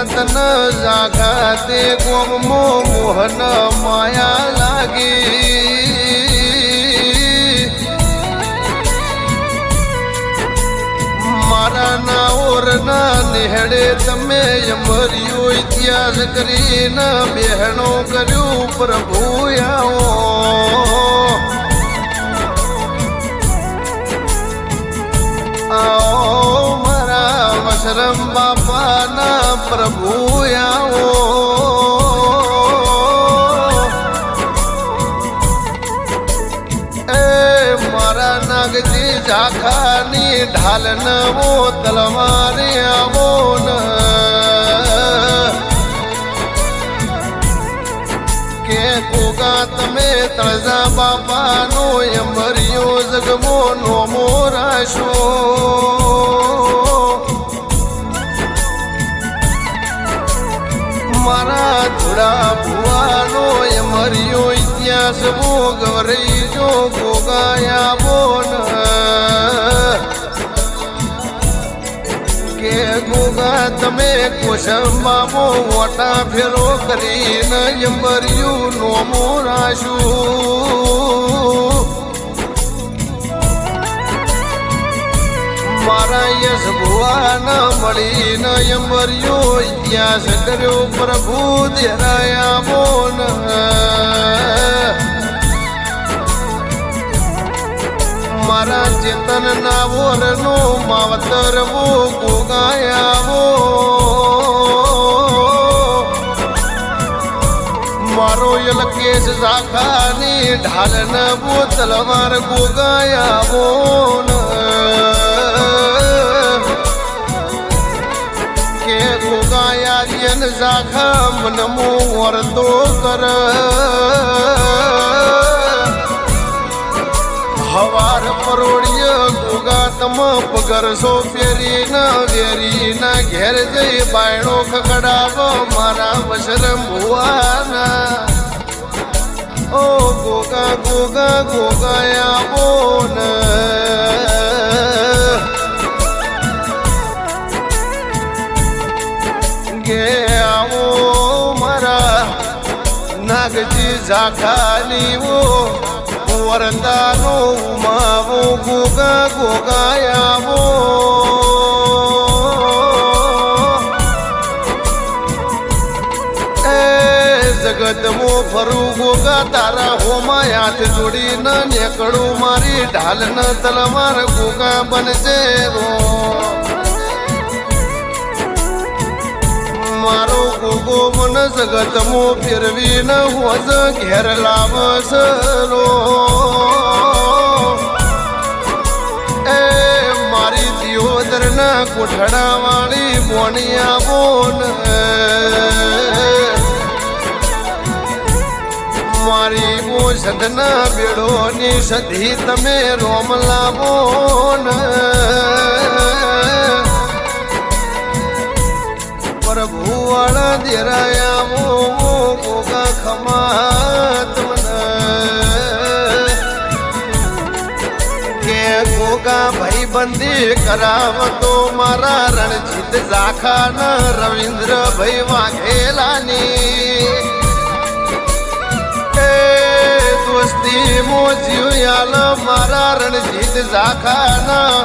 તન જાગાતે ગોમો મોહન માયા લાગી મારા ના ઓરના નેહડે તમે અમર્યો ઇતિહાસ કરીને બહેનો કર્યું પ્રભુ આવો મારા વશરમ બાપાના પ્રભુ આવો એ મારા નાગજી ઝાખાની ઢાલ નવો તલવારે આવો ન કે ગોગા તમે તળજા બાપાનો અમર્યો જગમો નોમો રાશો મારા થોડા ભુવાનો અમર્યો ઇતિહાસ મો ગવરી જો ગોગાયા બોન કે ગોગા તમે કોશંબામો વોટા ફેરો કરીને અંબરિયું નોમો રાશું મારા યશ ભુવાના મળીને અંબરિયો ઇતિહાસ કર્યો પ્રભુ દેરાયા બોન મારા ચેતન ના વોરનો માવતર વો ગોગાયાવો મારો યલકેશ ઝાખાની ઢાલ ન વો તલવાર ગોગાયાવો કે ગોગાયાર્યન ઝાખા મનમો વરતો કર હવાર પરોડીય ગોગા તમ પગરસો ફેરીના વેરીના ઘેર જઈ બાયણો ખકડાવો મારા વશરમ ભુવાના ઓ ગોગા ગોગા ગોગાયા બોન ગે આવો મારા નાગજી ઝાખાની વો વરદાનો ઉમાવો ગોગા ગોગાયાવો એ જગતમો ફરું ગોગા તારા હોમાં હાથ જોડીને નેકડું મારી ઢાલ ન તલવાર ગોગા બનજે રો મારો ગોગો મન જગતમો ફેરવી ન હોજ ઘેર લાવસરો એ મારી દિયોદર ના કોઠડા વાળી મોણિયા બોન મારી મો સદના બેડોની સધી તમે રોમ લાવો ન પ્રભુ વાળા દેરાયા મો ગોગા ખમાત કે ગોગા ભાઈ બંદી કરાવતો મારા રણજીત ઝાખાના રવિન્દ્ર ભાઈ વાઘેલાની એ દોસ્તી મો જીવ્યાલ મારા રણજીત ઝાખાના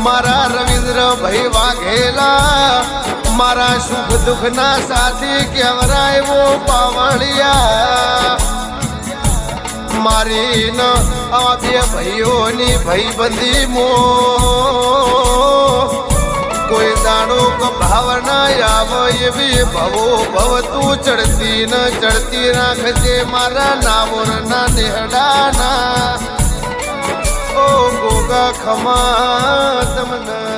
મારા રવિન્દ્ર ભાઈ વાઘેલા મારા સુખ દુઃખ ના સાથી કેવરાય વો પાવળિયા મારી ન આ બે ભાઈઓની ભાઈબંધી મો કોઈ દાડો ભાવના આવ એવી ભવો ભવ તું ચડતી ન ચડતી રાખજે મારા નાવર ના નેહડાના ઓ ગોગા ખમા તમને